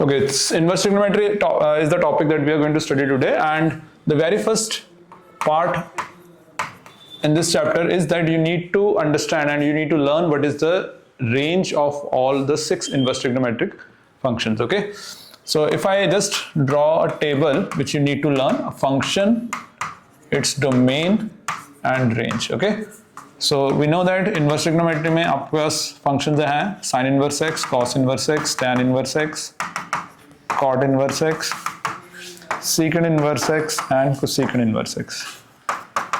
Okay, inverse trigonometry is the topic that we are going to study today, and the very first part in this chapter is that you need to understand and you need to learn what is the range of all the 6 inverse trigonometric functions. Okay, so if I just draw a table which you need to learn, a function, its domain and range. Okay, so we know that inverse trigonometry में आपके पास functions हैं sin inverse x, cos inverse x, tan inverse x, cot inverse x, secant inverse x and cosecant inverse x.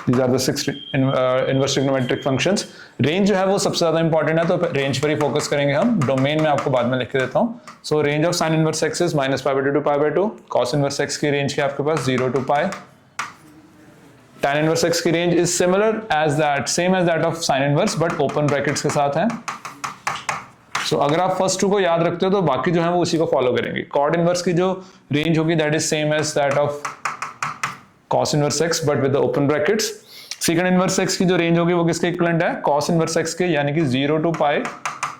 These are the 6 inverse trigonometric functions. Range जो है वो सबसे ज़्यादा important है, तो रेंज पर ही फोकस करेंगे हम. डोमेन में आपको बाद में लिख के देता हूँ. सो range of sin inverse x is -π/2 to π/2. cos inverse x की रेंज क्या आपके पास 0 to π. tan inverse x की range is similar as that, same as that of sin inverse, but open brackets के साथ है. So, अगर आप फर्स्ट टू को याद रखते हो तो बाकी जो है वो उसी को फॉलो करेंगे. cot इनवर्स की जो रेंज होगी that is same as that of cos inverse x but with the open brackets. secant inverse x की जो रेंज होगी वो किसके इक्विवेलेंट है, cos इनवर्स x के, यानी कि 0 to π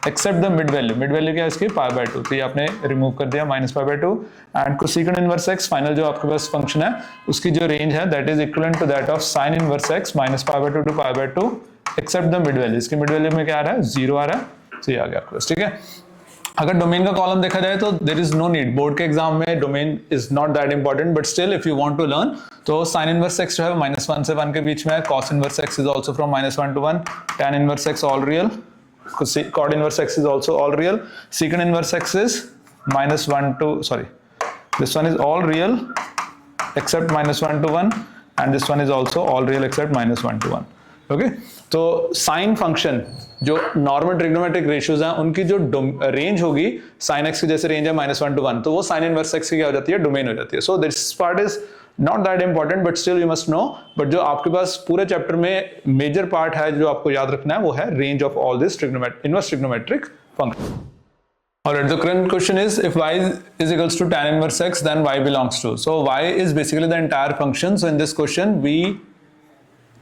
except the mid value. Mid value क्या है इसकी π/2, तो ये आपने रिमूव कर दिया -π/2. And cosecant inverse x final जो आपके पास फंक्शन है उसकी जो रेंज है that is equivalent to that of sin inverse x -π/2 to π/2 except the mid value. इसकी मिड वैल्यू में क्या आ रहा है, 0 आ रहा है. तो ये आ गया आपके पास. ठीक है, अगर डोमेन का कॉलम देखा जाए तो there is no need. Board के एग्जाम में domain is not that important, but still if you want to learn, तो sin इनवर्स x जो है -1 से 1 के बीच में है. cos inverse x is also from -1 to 1. tan inverse x all real. cot inverse x is also all real. secant inverse x is -1 to, sorry, this one is all real except -1 to 1, and this one is also all real except -1 to 1. Okay, तो sine function जो normal trigonometric ratios हैं उनकी जो range होगी sin x की जैसे range है -1 to 1, तो वो sin इनवर्स x की क्या हो जाती है, डोमेन हो जाती है. So this part is not that important, but still you must know. But जो आपके पास पूरे चैप्टर में मेजर पार्ट है जो आपको याद रखना है वो है range of all this inverse trigonometric function. Alright, the current question is, if y is equals to tan inverse x, then y belongs to. So y is basically the entire function. So in this question we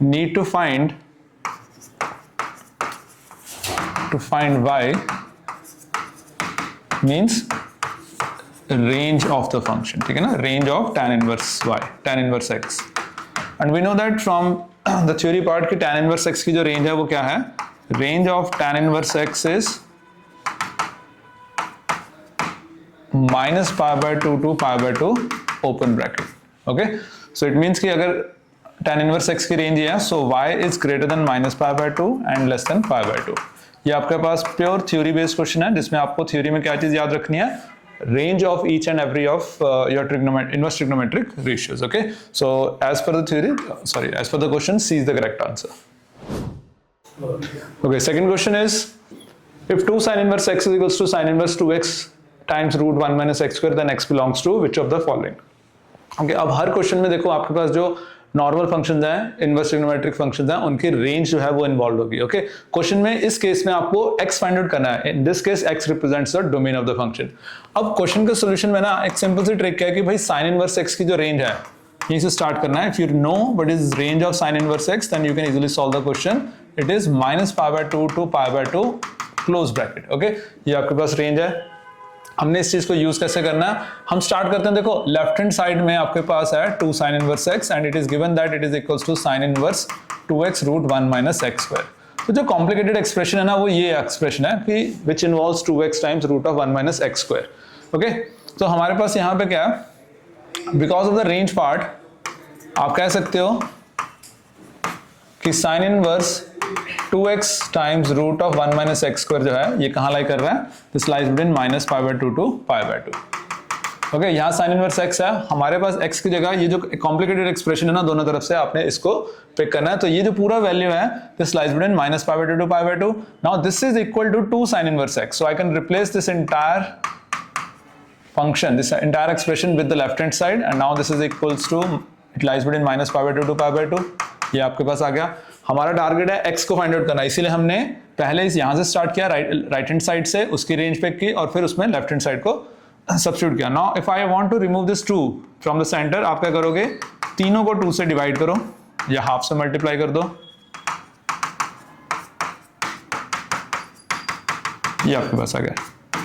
need to find y means range of the function. ठीक है ना, range of tan inverse y, tan inverse x. And we know that from the theory part कि tan inverse x की जो range है वो क्या है, range of tan inverse x is -π/2 to π/2 open bracket. Okay, so it means कि अगर tan inverse x की रेंज है, so y is greater than -π/2 and less than π/2. ये आपके पास प्योर थ्योरी बेस्ड क्वेश्चन है जिसमें आपको थ्योरी में क्या चीज याद रखनी है, range of each and every of your inverse trigonometric ratios. Okay, so as per the theory, as per the question, C is the correct answer. Okay, second question is, if 2 sin inverse x is equals to sin inverse 2x times root 1 minus x square, then x belongs to which of the following. Okay, अब हर question में देखो आपके पास जो normal functions हैं, inverse trigonometric functions हैं, उनकी range जो है वो इन्वॉल्व होगी. ओके, क्वेश्चन में इस केस में आपको x फाइंड आउट करना है. In this case x represents the domain of the function. अब क्वेश्चन का सॉल्यूशन में ना एक सिंपल सी ट्रिक है कि भाई sin इनवर्स x की जो रेंज है यहीं से स्टार्ट करना है. If you know what is range of sin inverse x, then you can easily solve the question. It is -π/2 to π/2 close bracket. Okay, ये आपके पास रेंज है. हमने इस चीज को यूज कैसे करना है, हम स्टार्ट करते हैं. देखो लेफ्ट हैंड साइड में आपके पास है 2 sin inverse x and it is given that it is equals to sin inverse 2x root 1 minus x square. तो जो कॉम्प्लिकेटेड एक्सप्रेशन है ना वो ये एक्सप्रेशन है कि which involves 2x times root of 1 minus x square. Okay, तो हमारे पास यहाँ पे क्या है, because of the range part आप कह सकते हो कि sin inverse 2x times root of 1 minus x square जो है ये कहाँ लाई कर रहा है, this lies between -π/2 to π/2. Okay, यहाँ sin इनवर्स x है, हमारे पास x की जगह ये जो कॉम्प्लिकेटेड एक्सप्रेशन है ना दोनों तरफ से आपने इसको पिक करना है. तो ये जो पूरा वैल्यू है this lies between -π/2 to π/2. Now this is equal to 2 sin inverse x, so I can replace this entire function, this entire expression with the left hand side, and now this is equals to, it lies between -π/2 to π/2. ये आपके पास आ गया. हमारा target है x को find out करना, इसीलिए हमने पहले यहां से स्टार्ट किया राइट हैंड साइड से, उसकी रेंज पिक की और फिर उसमें लेफ्ट हैंड साइड को सब्स्टिट्यूट किया. Now if I want to remove this 2 from the centre, आप क्या करोगे, तीनों को 2 से डिवाइड करो या हाफ से मल्टीप्लाई कर दो. ये आपके पास आ गया.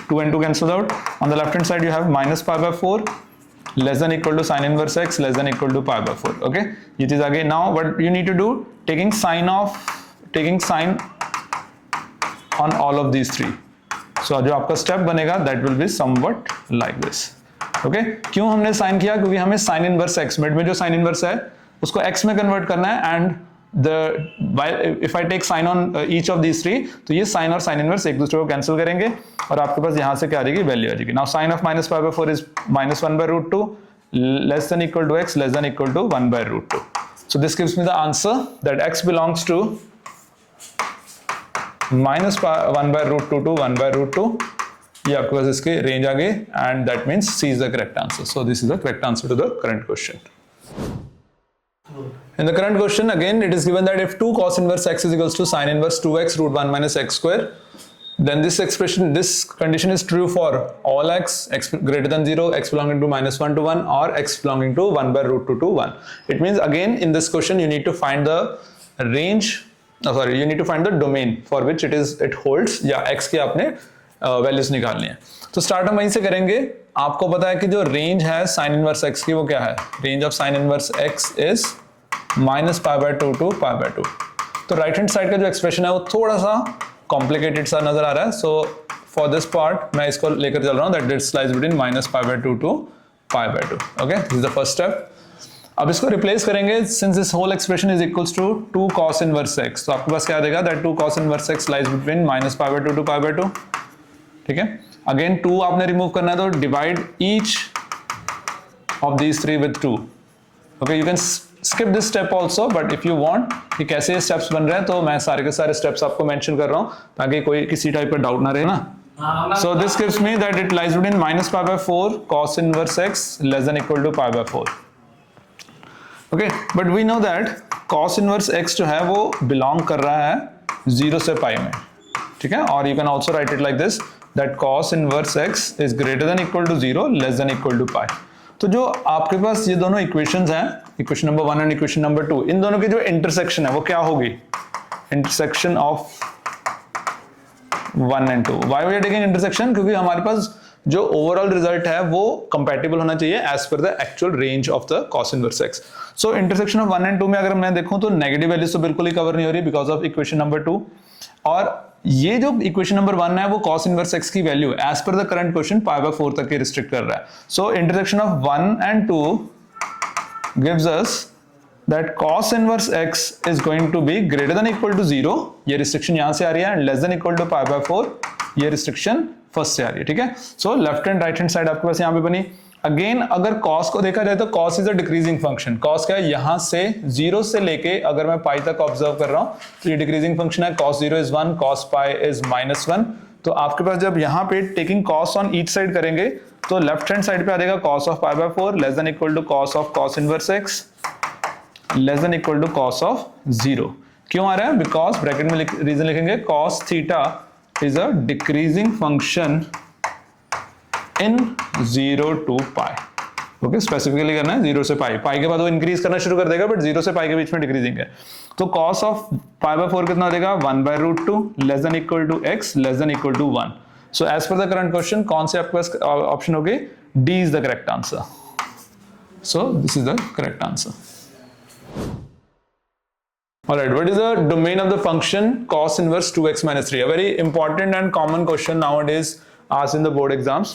2 and 2 cancels out. On the left hand side you have minus pi by 4 less than equal to sin inverse x less than equal to pi by 4. Okay, ये चीज आगे. Now what you need to do, taking sign on all of these three. So जो आपका step बनेगा that will be somewhat like this. Okay, क्यों हमने sign किया? क्योंकि हमें साइन इनवर्स x, मिड में जो साइन इनवर्स है उसको x में कन्वर्ट करना है, and if I take sin on each of these three, तो ये साइन और साइन इनवर्स एक दूसरे को कैंसिल करेंगे और आपके पास यहां से क्या आ जाएगी, वैल्यू आ जाएगी. Now sine of minus pi by 4 is minus 1 by root 2 less than equal to x less than equal to 1 by root 2. So this gives me the answer that x belongs to minus 1 by root 2 to 1 by root 2. ये आपके पास इसके range आ गई, and that means C is the correct answer. So this is the correct answer to the current question. In the current question, again, it is given that if 2 cos inverse x is equals to sin inverse 2x root 1 minus x square, then this expression, this condition is true for all x greater than 0, x belonging to minus 1 to 1, or x belonging to 1 by root 2 to 1. It means again in this question you need to find the range, you need to find the domain for which it holds, या x के आपने values निकालनी है. तो start हम वहीं से करेंगे. आपको पता है कि जो रेंज है साइन इनवर्स x की वो क्या है, range of sine inverse x is minus pi by 2 to pi by 2. तो राइट हैंड साइड का जो एक्सप्रेशन है वो थोड़ा सा कॉम्प्लिकेटेड सा नजर आ रहा है. सो फॉर दिस पार्ट मैं इसको लेकर चल रहा हूँ, that it lies between minus pi by 2 to pi by 2. Okay, this is the first step. अब इसको रिप्लेस करेंगे, since this whole expression is equals to 2 cos inverse x, तो आपके पास क्या आ जाएगा, that 2 cos inverse x lies between minus pi by 2 to pi by 2. ठीक है, अगेन 2 आपने रिमूव करना है, तो divide each of these 3 with 2. Okay, you can skip this step also, but if you want कि कैसे स्टेप्स बन रहे हैं तो मैं सारे के सारे स्टेप्स आपको मेंशन कर रहा हूं ताकि कोई किसी टाइप का डाउट ना रहे ना. So this gives me that it lies between minus pi by 4 cos inverse x less than equal to pi by 4. Okay, but we know that cos inverse x जो है वो बिलोंग कर रहा है 0 से पाई में. ठीक है, और you can also right it like this, that cos inverse x is greater than equal to 0 less than equal to pi. तो जो आपके पास ये दोनों इक्वेशंस हैं, equation number 1 and equation number 2, इन दोनों की जो इंटरसेक्शन है वो क्या होगी, intersection of 1 and 2. Why we are taking intersection, क्योंकि हमारे पास जो ओवरऑल रिजल्ट है वो कंपैटिबल होना चाहिए as per the actual range of the cos inverse x. So intersection of 1 and 2 में अगर मैं देखूं तो नेगेटिव वैल्यूज तो बिल्कुल ही कवर नहीं हो रही बिकॉज ऑफ इक्वेशन नंबर 2, और ये जो इक्वेशन नंबर 1 है वो cos इनवर्स x की value as per the current question pi by 4 तक के रिस्ट्रिक्ट कर रहा है. So intersection of 1 and 2 gives us that cos inverse x is going to be greater than equal to 0, ये restriction यहां से आ रही है, and less than equal to pi by 4, ये रिस्ट्रिक्शन फर्स्ट से आ रही है. ठीक है, so left and right hand side आपके पास यहां पे बनी. अगेन अगर cos को देखा जाए तो cos is a decreasing function. cos क्या है, यहां से 0 से लेके अगर मैं पाई तक ऑब्जर्व कर रहा हूं तो ये डिक्रीजिंग फंक्शन है. cos 0 is 1, cos pi is -1. तो आपके पास जब यहां पे taking cos on each side करेंगे तो लेफ्ट हैंड साइड पे आ जाएगा cos of pi by 4 less than equal to cos of cos inverse x less than equal to cos of 0. क्यों आ रहा है, बिकॉज ब्रैकेट में रीजन लिखेंगे cos theta is a decreasing function in 0 to pi. Okay, specifically करना है 0 से पाई. पाई के बाद वो इंक्रीज करना शुरू कर देगा, बट 0 से पाई के बीच में डिक्रीजिंग है. तो cos ऑफ पाई बाय 4 कितना हो जाएगा, 1 by root 2 less than equal to x less than equal to 1. So as per the current question कौन से आपके पास ऑप्शन होगी, D is the correct answer. So this is the correct answer. Alright, what is the domain of the function cos inverse 2x minus 3? A very important and common question nowadays asked in the board exams.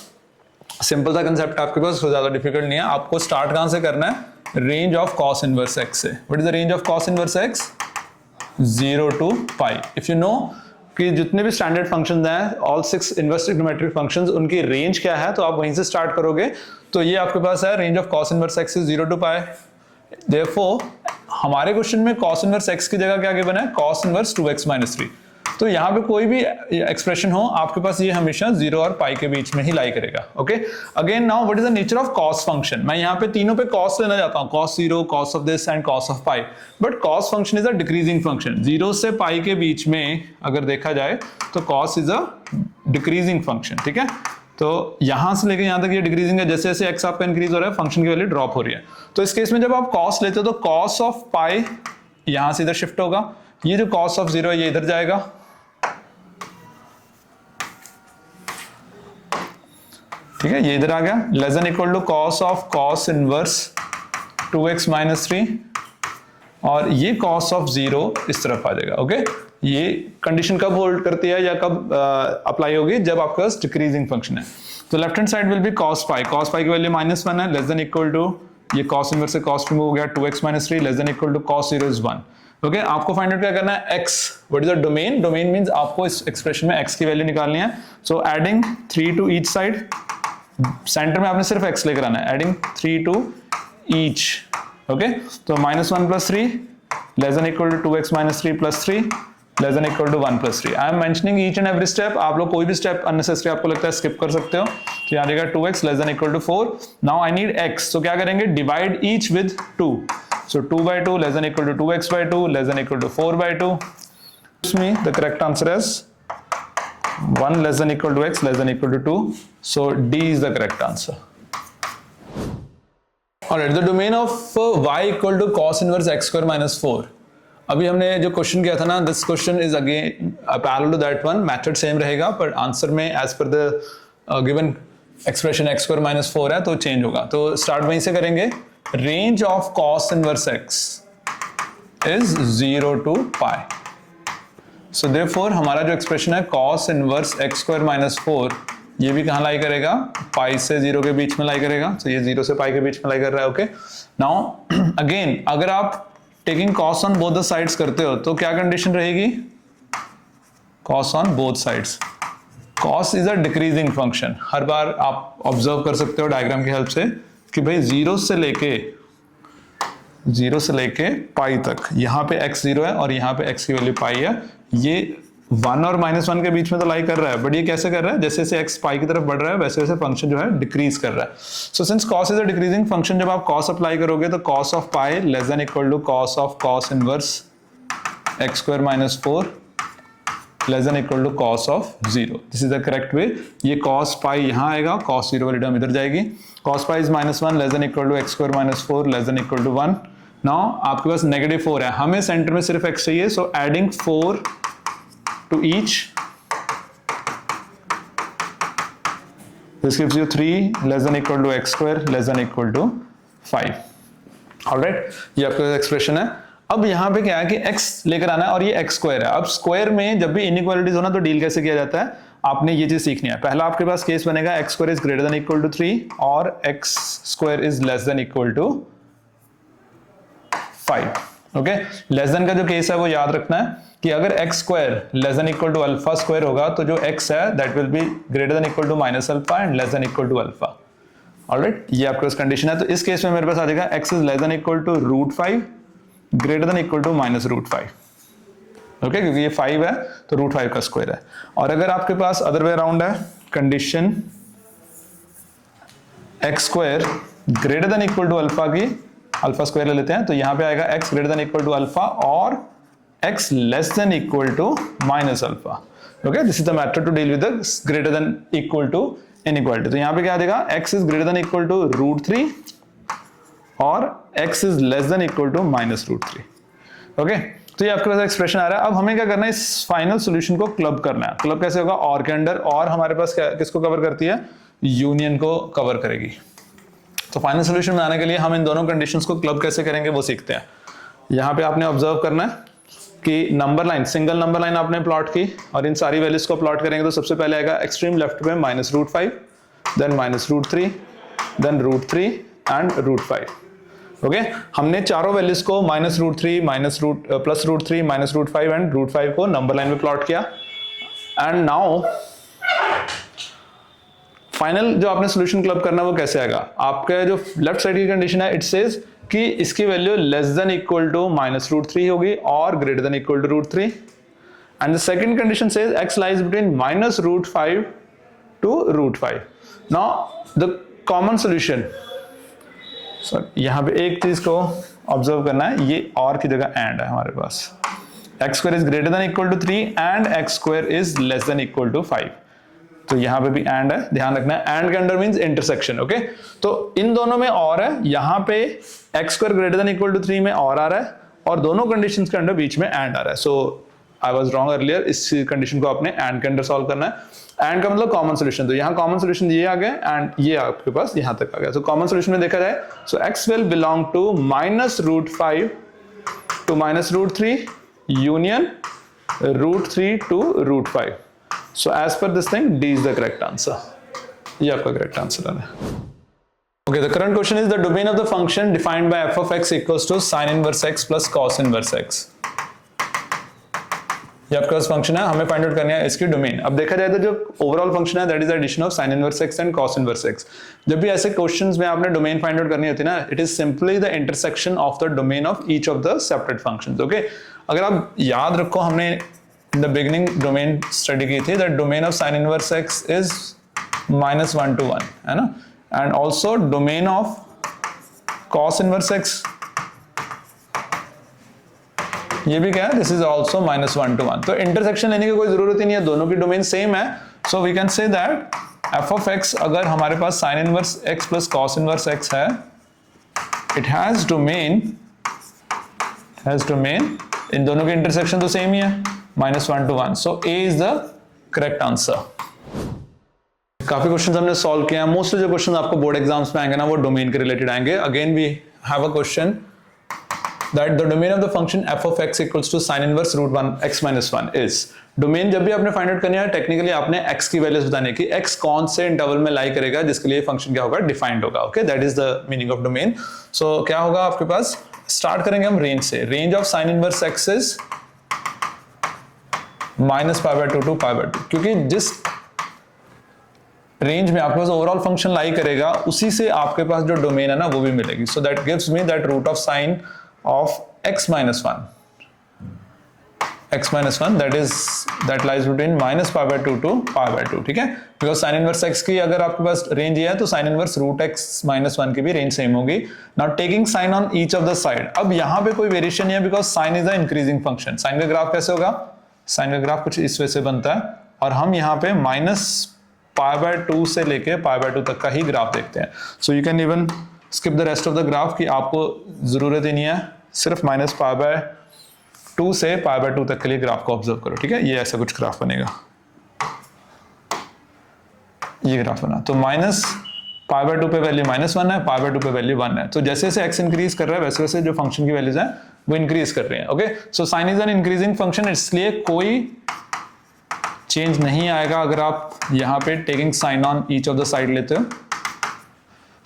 Simple सा concept आपके पास, ज्यादा difficult नहीं है. आपको start कहां से करना है, range of cos inverse x से. What is the range of cos inverse x, 0 to pi. If you no कि जितने भी स्टैंडर्ड फंक्शंस हैं, ऑल 6 इनवर्स ट्रिग्नोमेट्रिक फंक्शंस, उनकी रेंज क्या है, तो आप वहीं से स्टार्ट करोगे. तो ये आपके पास है range of cos inverse x is 0 to pi. Therefore हमारे क्वेश्चन में cos इनवर्स x की जगह क्या गिवन है, cos इनवर्स 2x minus 3. तो यहाँ पे कोई भी एक्सप्रेशन हो आपके पास ये हमेशा 0 और पाई के बीच में ही लाई करेगा. Okay, again now what is the nature of cos function. मैं यहाँ पे तीनों पे cos लेना चाहता हूँ, cos 0, cos of this and cos of pi. But cos function is a decreasing function. 0 से पाई के बीच में अगर देखा जाए तो cos is a decreasing function. ठीक है, तो यहां से लेकर यहां तक ये डिक्रीजिंग है, जैसे जैसे x आपका इंक्रीज हो रहा है फंक्शन की वैल्यू ड्रॉप हो रही है. तो इस केस में जब आप cos लेते हो तो cos ऑफ पाई यहां से इधर शिफ्ट होगा, ये जो cos ऑफ 0 है ये इधर जाएगा, ठीक है, ये इधर आ गया, less than equal to cos of cos inverse 2x minus 3, और ये कॉस ऑफ 0 इस तरफ आ जाएगा। ओके, ये कंडीशन कब होल्ड करती है या कब अप्लाई होगी, जब आपके पास डिक्रीजिंग फंक्शन है। तो left hand side will be cos pi की वैल्यू -1 है, लेस देन इक्वल टू ये cos इनवर्स से cos रिमूव हो गया 2x minus 3, less than equal to cos 0 is 1। Okay, आपको फाइंड आउट क्या करना है, x, what is the domain, domain means आपको इस एक्सप्रेशन में x की वैल्यू निकालनी है। So adding 3 to each side, centre में आपने सिर्फ x लेकर आना है, एडिंग 3 टू ईच। ओके, तो -1 plus 3 less than equal to 2x minus 3 plus 3 less than equal to 1 plus 3। I am mentioning each and every step, आप लोग कोई भी स्टेप अननेसेसरी आपको लगता है स्किप कर सकते हो। तो यहाँ देगा 2x less than equal to 4। Now I need x, तो क्या करेंगे, divide each with 2। So 2/2 less than equal to 2x/2 less than equal to 4/2। me the correct answer is 1 less than equal to x less than equal to 2. So D is the correct answer. Alright, the domain of y equal to cos inverse x square minus 4. अभी हमने जो question किया था ना, this question is again parallel to that one, method same रहेगा पर answer में as per the given expression x square minus 4 है तो चेंज होगा। तो स्टार्ट वहीं से करेंगे। Range of cos inverse x is 0 to pi. So therefore हमारा जो एक्सप्रेशन है cos inverse x square minus 4, ये भी कहाँ लाई करेगा, पाई से 0 के बीच में लाई करेगा। तो ये 0 से पाई के बीच में लाई कर रहा है। ओके, नाउ अगेन अगर आप taking cos on both the sides करते हो तो क्या कंडीशन रहेगी, cos on both sides, cos is a decreasing function. हर बार आप ऑब्जर्व कर सकते हो डायग्राम की हेल्प से कि भाई 0 से लेके पाई तक, यहाँ पे x 0 है और यहाँ पे x की वैल्यू पाई है। ये 1 और -1 के बीच में तो लाई कर रहा है, बट ये कैसे कर रहा है, जैसे जैसे x पाई की तरफ बढ़ रहा है वैसे वैसे फंक्शन जो है डिक्रीज कर रहा है। So since cos is a decreasing function, जब आप cos अप्लाई करोगे तो cos of pi less than equal to cos of cos inverse x square minus 4 less than equal to cos of 0। This is the correct way. ये cos पाई यहाँ आएगा, cos 0 वाली term इधर जाएगी। cos pi is -1 less than equal to x square minus 4 less than equal to 1। Now आपके पास -4 है, हमें सेंटर में सिर्फ x चाहिए। So adding 4 to each, this gives you 3 less than equal to x square less than equal to 5. Alright, ये आपका expression है। अब यहाँ पे क्या है कि x लेकर आना है और ये x स्क्वायर है। अब स्क्वायर में जब भी इनइक्वालिटीज हो ना तो डील कैसे किया जाता है, आपने ये चीज सीखनी है। पहला आपके पास केस बनेगा x square is greater than equal to 3 और x square is less than equal to 5। Okay, less than का जो केस है वो याद रखना है कि अगर x square less than equal to alpha square होगा तो जो x है that will be greater than equal to minus alpha and less than equal to alpha. Alright, ये आपके पास कंडीशन है। तो इस केस में मेरे पास आ जाएगा x is less than equal to √5 greater than equal to minus √5। Okay, क्योंकि ये 5 है तो √5 का स्क्वायर है। और अगर आपके पास अदर वे अराउंड है, condition x square greater than equal to alpha की अल्फा स्क्वायर ले लेते हैं, तो यहां पे आएगा x greater than equal to alpha और x less than equal to minus alpha. Okay, this is the method to deal with the greater than equal to inequality. तो यहाँ पे क्या देगा, x is greater than equal to √3 और x is less than equal to minus √3. Okay, तो ये आपके पास expression आ रहा है। अब हमें क्या करना है, इस फाइनल सोल्यूशन को क्लब करना है। क्लब कैसे होगा, और के अंडर, और हमारे पास क्या किसको कवर करती है, यूनियन को कवर करेगी। तो फाइनल सोल्यूशन बनाने के लिए हम इन दोनों कंडीशंस को क्लब कैसे करेंगे वो सीखते हैं। यहाँ पे आपने ऑब्जर्व करना है कि number line, single number line आपने प्लॉट की और इन सारी वैल्यूज को प्लॉट करेंगे तो सबसे पहले आएगा एक्सट्रीम लेफ्ट में -√5, देन -√3, देन √3 एंड √5। ओके, हमने चारों वैल्यूज को -√3, +√3, -√5 एंड √5 को नंबर लाइन में प्लॉट किया। एंड नाउ फाइनल जो आपने सोल्यूशन क्लब करना है वो कैसे आएगा, आपका जो लेफ्ट साइड की कंडीशन है इट सेज कि इसकी value less than equal to -√3 होगी और greater than equal to √3। And the second condition says x lies between -√5 to √5। Now the common solution, यहां पे एक चीज को ऑब्जर्व करना है, ये और की जगह एंड है हमारे पास, x square is greater than equal to 3 and x square is less than equal to 5। तो यहां पे भी एंड है, ध्यान रखना है। एंड के अंडर मींस इंटरसेक्शन। ओके, तो इन दोनों में और है, यहां पे x square greater than equal to 3 में और आ रहा है और दोनों कंडीशंस के अंडर बीच में एंड आ रहा है। सो आई वाज रॉन्ग अर्लियर, इस कंडीशन को आपने एंड के अंडर सॉल्व करना है। एंड का मतलब कॉमन सोल्यूशन, तो यहाँ कॉमन सोल्यूशन ये आ गया एंड ये आपके पास यहाँ तक आ गया। सो कॉमन सोल्यूशन में देखा जाए so x will belong to -√5 to -√3 union √3 to √5. So as per this thing, D is the correct answer. ये आपका correct answer है। Okay, the current question is the domain of the function defined by f of x equals to sin inverse x plus cos inverse x. ये आपके पास function है, हमें find out करना है इसकी डोमेन। अब देखा जाए तो जो ओवरऑल फंक्शन है that is addition of sin inverse x and cos inverse x। जब भी ऐसे क्वेश्चंस में आपने डोमेन फाइंड आउट करनी होती है ना, it is simply the intersection of the domain of each of the separate functions. Okay, अगर आप याद रखो हमने in the beginning domain study की थी that domain of sin inverse x is -1 to 1, है ना, and also domain of cos inverse x ये भी क्या है, दिस इज ऑल्सो -1 to 1। तो इंटरसेक्शन लेने की कोई जरूरत ही नहीं है, दोनों की डोमेन सेम है। So we can say that f of x अगर हमारे पास sin inverse x plus cos inverse x है, इट हैज डोमेन इन दोनों की इंटरसेक्शन तो सेम ही है, -1 to 1। So A is the correct answer. काफी क्वेश्चंस हमने सॉल्व किया है। मोस्टली जो क्वेश्चंस आपको बोर्ड एग्जाम्स में आएंगे ना वो डोमेन के रिलेटेड आएंगे। Again we have a question that the domain of the function f of x equals to sin inverse √1 x minus 1 is। Domain जब भी आपने फाइंड आउट करनी है टेक्निकली आपने x की वैल्यूज बताने की, x कौन से इंटरवल में लाई करेगा जिसके लिए फंक्शन क्या होगा, डिफाइंड होगा। Okay, that is the meaning of domain. So क्या होगा आपके पास, स्टार्ट करेंगे हम रेंज से। Range of sin inverse x इज -π/2 to π/2, क्योंकि जिस रेंज में आपके पास ओवरऑल फंक्शन लाई करेगा उसी से आपके पास जो डोमेन है ना वो भी मिलेगी। So that gives me that root of sine of x minus 1 that lies between -π/2 to π/2, ठीक है, बिकॉज sin इनवर्स x की अगर आपके पास रेंज ये है तो sin इनवर्स √x minus 1 की भी रेंज सेम होगी। Now taking sine on each of the side, अब यहाँ पे कोई वेरिएशन नहीं है because sine is a increasing function. Sine का ग्राफ कैसे होगा, साइन का ग्राफ कुछ इस वजह से बनता है और हम यहाँ पे -π/2 से लेके π/2 तक का ही ग्राफ देखते हैं। So you can even skip the rest of the graph की आपको जरूरत ही नहीं है, सिर्फ -π/2 से π/2 तक के लिए ग्राफ को ऑब्जर्व करो, ठीक है। ये ऐसा कुछ ग्राफ बनेगा, ये ग्राफ बना तो -π/2 पे वैल्यू -1 है, π/2 पे वैल्यू 1 है। तो जैसे जैसे x इंक्रीज कर रहा है वैसे वैसे जो फंक्शन की वैल्यूज हैं वो इंक्रीज कर रहे हैं। Okay, so sine is an increasing function, इसलिए कोई चेंज नहीं आएगा अगर आप यहाँ पे taking sine on each of the side लेते हो।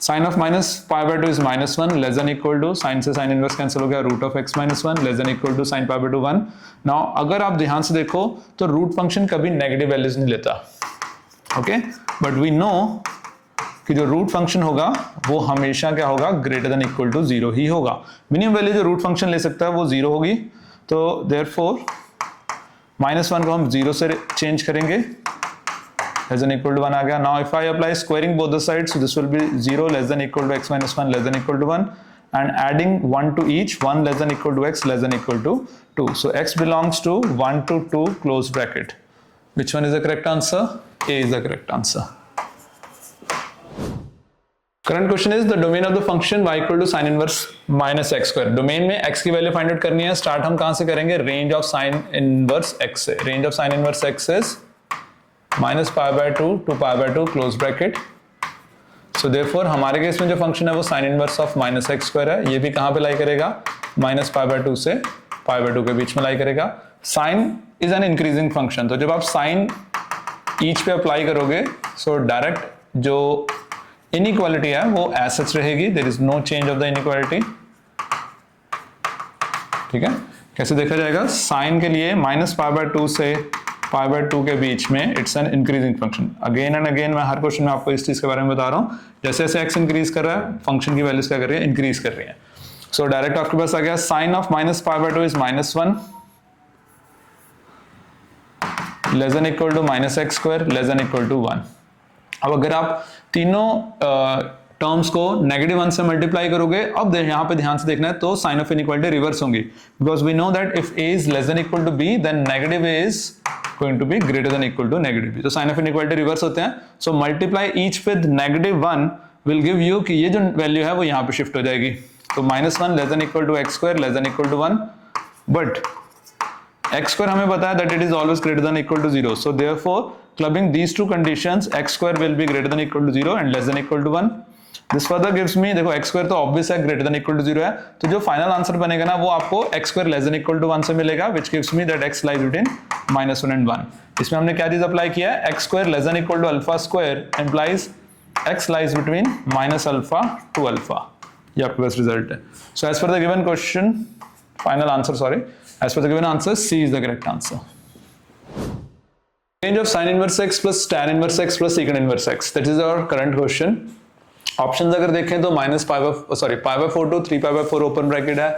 Sine of -π/2 is -1 less than equal to, sine से साइन इनवर्स कैंसिल हो गया, root of x minus 1 less than equal to sine π/2 1। Now अगर आप ध्यान से देखो तो रूट फंक्शन कभी नेगेटिव वैल्यूज नहीं लेता। ओके, बट वी नो कि जो रूट फंक्शन होगा वो हमेशा क्या होगा, ग्रेटर देन इक्वल टू 0 ही होगा। मिनिमम वैल्यू जो रूट फंक्शन ले सकता है वो 0 होगी। तो देयरफॉर -1 को हम 0 से चेंज करेंगे, less than equal to 1 आ गया। Now if I apply squaring both the sides, so this will be 0 less than equal to x minus 1 less than equal to 1, and adding 1 to each, 1 less than equal to x less than equal to 2. So x belongs to 1 to 2 close bracket. Which one is the correct answer? A is the correct answer. Current question is the domain of the function y equal to sin inverse minus x square. Domain में x की value find out करनी है। Start हम कहां से करेंगे, range of sin inverse x से। Range of sin inverse x is -π/2 to π/2 close bracket. So therefore हमारे केस में जो फंक्शन है वो sin इनवर्स ऑफ -x² है। ये भी कहां पे लाई करेगा, -π/2 से π/2 के बीच में लाई करेगा। sin is an increasing function, तो जब आप sin ईच पे अप्लाई करोगे सो डायरेक्ट जो इनइक्वालिटी है वो एज सच रहेगी, there is no change of the inequality. ठीक है, कैसे देखा जाएगा, sin के लिए -π/2 से π/2 के बीच में it's an increasing function. Again and again मैं हर क्वेश्चन में आपको इस चीज के बारे में बता रहा हूँ, जैसे जैसे x इंक्रीज कर रहा है फंक्शन की वैल्यूज क्या कर रही है, इंक्रीज कर रही है। सो डायरेक्ट आपके पास आ गया sine of -π/2 is -1 less than equal to -x² less than equal to 1। अब अगर आप तीनों टर्म्स को -1 से मल्टीप्लाई करोगे, अब यहाँ पे ध्यान से देखना है तो साइन ऑफ इनइक्वालिटी रिवर्स होंगी, because we know that if a is less than equal to b then negative a is going to be greater than equal to negative b। तो साइन ऑफ इनइक्वालिटी रिवर्स होते हैं। So multiply each with -1 will give you कि ये जो value है वो यहाँ पे शिफ्ट हो जाएगी। तो -1 less than equal to x² less than equal to 1, but x square हमें पता है that it is always greater than equal to 0, so therefore clubbing these two conditions x square will be greater than equal to 0 and less than equal to 1. This further gives me, देखो x square तो obvious है greater than equal to 0 है, तो जो final answer बनेगा ना वो आपको x square less than equal to 1 से मिलेगा, which gives me that x lies between -1 and 1. इसमें हमने क्या चीज अप्लाई किया है, x square less than equal to alpha square implies x lies between -alpha to alpha. ये आपके पास रिजल्ट है. So as per the given question, final answer sorry, as per the given answer C is the correct answer. Range of sin inverse x plus tan inverse x plus secant inverse x, that is our current question. Options अगर देखें तो -π/4 to 3π/4 open bracket है,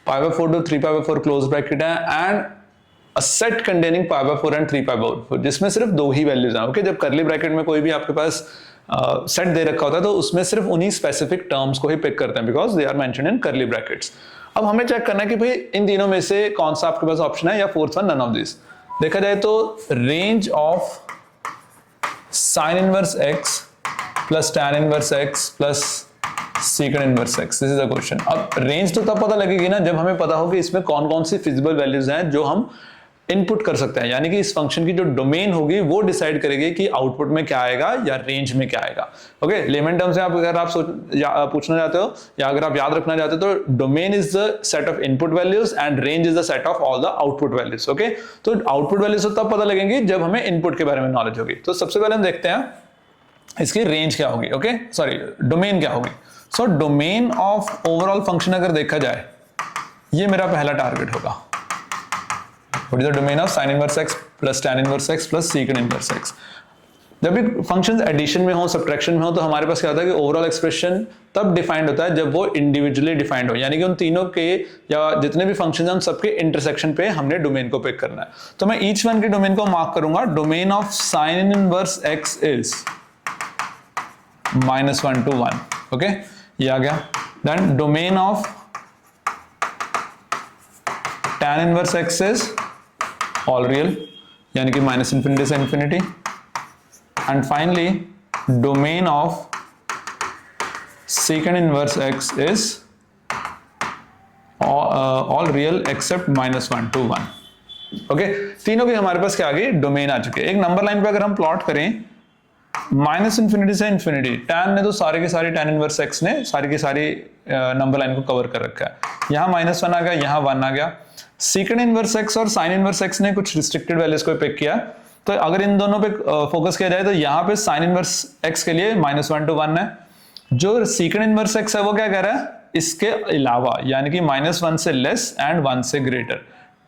π/4 to 3π/4 close bracket है, and a set containing π/4 and 3π/4, जिसमें सिर्फ दो ही values हैं. Okay, जब करली ब्रैकेट में कोई भी आपके पास सेट दे रखा होता है तो उसमें सिर्फ उन्हीं स्पेसिफिक टर्म्स को ही पिक करते हैं because they are mentioned in curly brackets. अब हमें चेक करना है कि भाई इन तीनों में से कौन सा आपके पास ऑप्शन है या fourth one none of this. देखा जाए तो range of sine inverse x plus tan inverse x plus secant inverse x, this is the question. अब रेंज तो तब पता लगेगी ना जब हमें पता हो कि इसमें कौन कौन सी फिजिबल वैल्यूज हैं जो हम इनपुट कर सकते हैं, यानी कि इस फंक्शन की जो डोमेन होगी वो डिसाइड करेगी कि आउटपुट में क्या आएगा या रेंज में क्या आएगा. ओके, लेमन टर्म से अगर आप पूछना चाहते हो या अगर आप याद रखना चाहते हो तो domain is the set of input values and range is the set of all the output values. Okay, तो आउटपुट वैल्यूज तो तब पता लगेंगे जब हमें इनपुट के बारे में नॉलेज होगी. तो सबसे पहले हम देखते हैं इसकी रेंज क्या होगी. ओके, सॉरी, डोमेन क्या होगी. So domain of overall function अगर देखा जाए, ये मेरा पहला टारगेट होगा. What is the domain of sin inverse x plus tan inverse x plus secant inverse x? जब भी फंक्शंस एडिशन में हो, सब्ट्रैक्शन में हो, तो हमारे पास क्या होता है कि ओवरऑल एक्सप्रेशन तब डिफाइंड होता है जब वो इंडिविजुअली डिफाइंड हो, यानी कि उन तीनों के या जितने भी फंक्शंस हैं उन सबके इंटरसेक्शन पे हमने डोमेन को पिक करना है. तो मैं ईच वन के डोमेन को मार्क करूंगा. Domain of sin inverse x is -1 to 1. Okay, ये आ गया. Then domain of tan inverse x is all real, यानी कि -∞ से infinity. And finally domain of second inverse x is all real except -1 to 1. ओके, तीनों की हमारे पास क्या आ गई, डोमेन आ चुके हैं. एक नंबर लाइन पे अगर हम प्लॉट करें -∞ से इंफिनिटी, टैन ने तो सारे के सारे टैन इनवर्स x ने सारी की सारी नंबर लाइन को कवर कर रखा है. यहाँ -1 आ गया, यहाँ 1 आ गया. सीकेंट इनवर्स x और साइन इनवर्स x ने कुछ रिस्ट्रिक्टेड वैल्यूज को पिक किया. तो अगर इन दोनों पे फोकस किया जाए तो यहाँ पे साइन इनवर्स x के लिए -1 to 1 है. जो सीकेंट इनवर्स x है वो क्या कह रहा है, इसके अलावा, यानी कि -1 से लेस एंड 1 से ग्रेटर.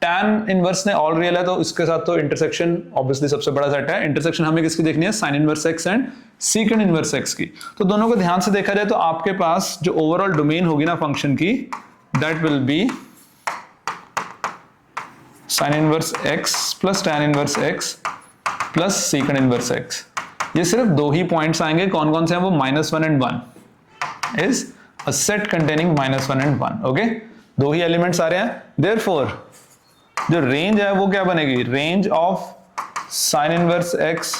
टैन इनवर्स ने ऑल रियल है तो इसके साथ तो इंटरसेक्शन ऑब्वियसली सबसे बड़ा सेट है. इंटरसेक्शन हमें किसकी देखनी है, sign inverse x and secant inverse x की. तो दोनों को ध्यान से देखा जाए तो आपके पास जो ओवरऑल डोमेन होगी ना फंक्शन की, that will B sin inverse x plus tan inverse x plus secant inverse x. ये सिर्फ दो ही पॉइंट्स आएंगे. कौन कौन से हैं वो, -1 and 1 is a set containing -1 and 1. Okay, दो ही एलिमेंट्स आ रहे हैं. देयरफॉर जो रेंज है वो क्या बनेगी, range of sin inverse x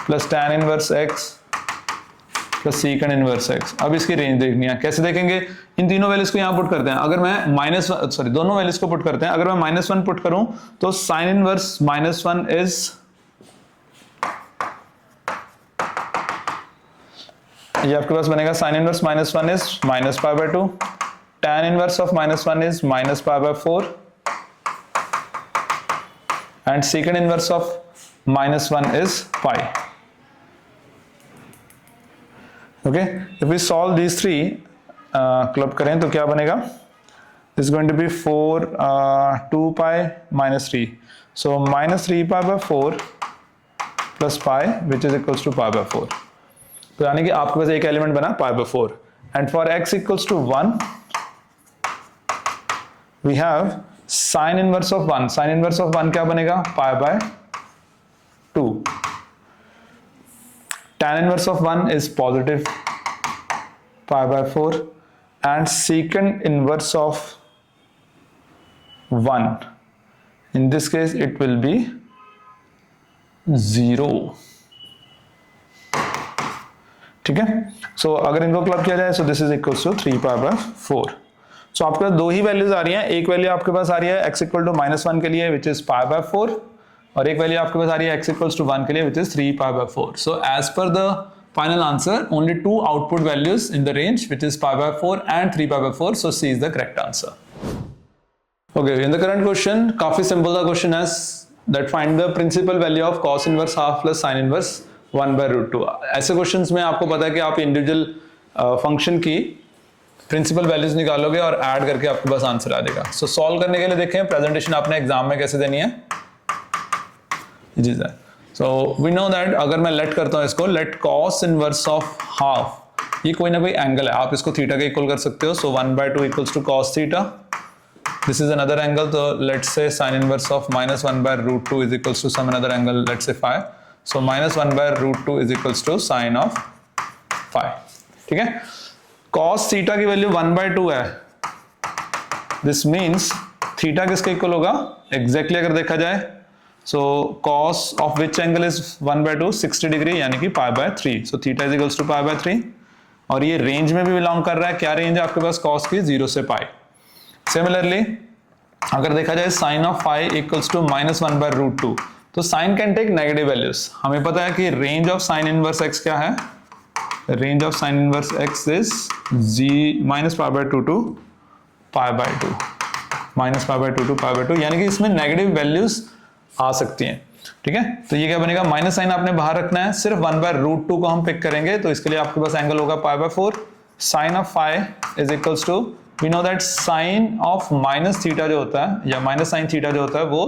plus tan inverse x plus secant inverse x. अब इसकी रेंज देखनी है. कैसे देखेंगे, इन तीनों वैल्यूज को यहां पुट करते हैं. अगर मैं दोनों वैल्यूज को पुट करते हैं. अगर मैं -1 पुट करूं तो sin इनवर्स -1 इज, ये आपके पास बनेगा sin inverse -1 is -π/2, tan inverse of -1 is -π/4 and secant inverse of -1 is π. Okay, if we solve these three, club करें तो क्या बनेगा, this is going to be 4 2π -3, so -3π/4 plus π which is equals to π/4. तो यानी कि आपके पास एक एलिमेंट बना π/4. And for x equals to 1 we have sin inverse of 1. sin inverse of 1 क्या बनेगा, π/2. tan inverse of 1 is positive π/4 and secant inverse of 1, in this case it will be 0. ठीक है, सो अगर इनको क्लब किया जाए, so this is equals to 3π/4. So आपके पास दो ही वैल्यूज आ रही हैं, एक वैल्यू आपके पास आ रही है x इक्वल टू -1 के लिए विच इज पाई बाय 4, और एक वैल्यू आपके पास आ रही है x इक्वल्स टू 1 के लिए which is 3 pi by 4. So as per the final answer only two output values in the range which is pi by 4 and 3 pi by 4. सो C is the correct answer. Okay, in the current question, काफी simple सा question है that find the principal value of cos inverse half plus sin inverse 1 by root 2. ऐसे questions में आपको पता है कि आप इंडिविजुअल फंक्शन की प्रिंसिपल वैल्यूज निकालोगे और ऐड करके आपके पास आंसर आ जाएगा. सो सॉल्व करने के लिए देखें प्रेजेंटेशन आपने एग्जाम में कैसे देनी है. जी sir. So we know that अगर मैं लेट करता हूँ इसको, let cos inverse of half, ये कोई ना कोई एंगल है, आप इसको थीटा के इक्वल कर सकते हो. सो 1 by 2 equals to cos theta. This is another angle, so let's say sin inverse of -1 by root 2 is equals to some another angle, let's say phi. So -1 by root 2 is equals to sin of phi. ठीक है. cos theta की value 1 by 2 है. This means theta किसके equal होगा? Exactly अगर देखा जाए, so cos of which angle is 1 by 2? 60 degree, यानी कि pi by 3. So theta is equals to pi by 3. और ये रेंज में भी बिलोंग कर रहा है. क्या रेंज है आपके पास cos की? 0 से pi. सिमिलरली अगर देखा जाए sin of phi equals to -1 by root 2, तो sin can take negative values. हमें पता है कि range of sin inverse x क्या है? Range of sin inverse x is -pi by 2 to pi by 2, -pi by 2 to pi by 2, यानी कि इसमें नेगेटिव वैल्यूज आ सकती हैं. ठीक है. तो ये क्या बनेगा? माइनस साइन आपने बाहर रखना है, सिर्फ 1 by root 2 को हम पिक करेंगे, तो इसके लिए आपके पास एंगल होगा pi by 4. sin of phi is equals to, we know that sin of minus theta जो होता है या minus sin theta जो होता है वो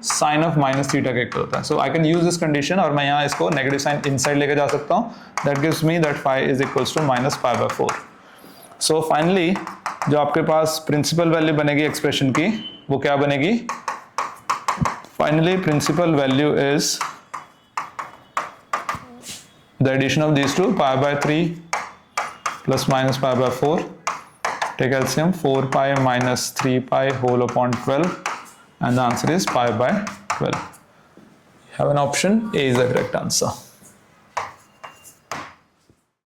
sin of minus theta के इक्वल होता है. So I can use this condition और मैं यहाँ इसको नेगेटिव साइन इनसाइड लेके जा सकता हूँ. That gives me that phi is equals to -pi by 4. So finally जो आपके पास प्रिंसिपल वैल्यू बनेगी एक्सप्रेशन की वो क्या बनेगी? Finally principal value is the addition of these two, pi by 3 plus -pi by 4. Take LCM, 4 pi minus 3 pi whole upon 12, and the answer is pi by 12. You have an option A is the correct answer.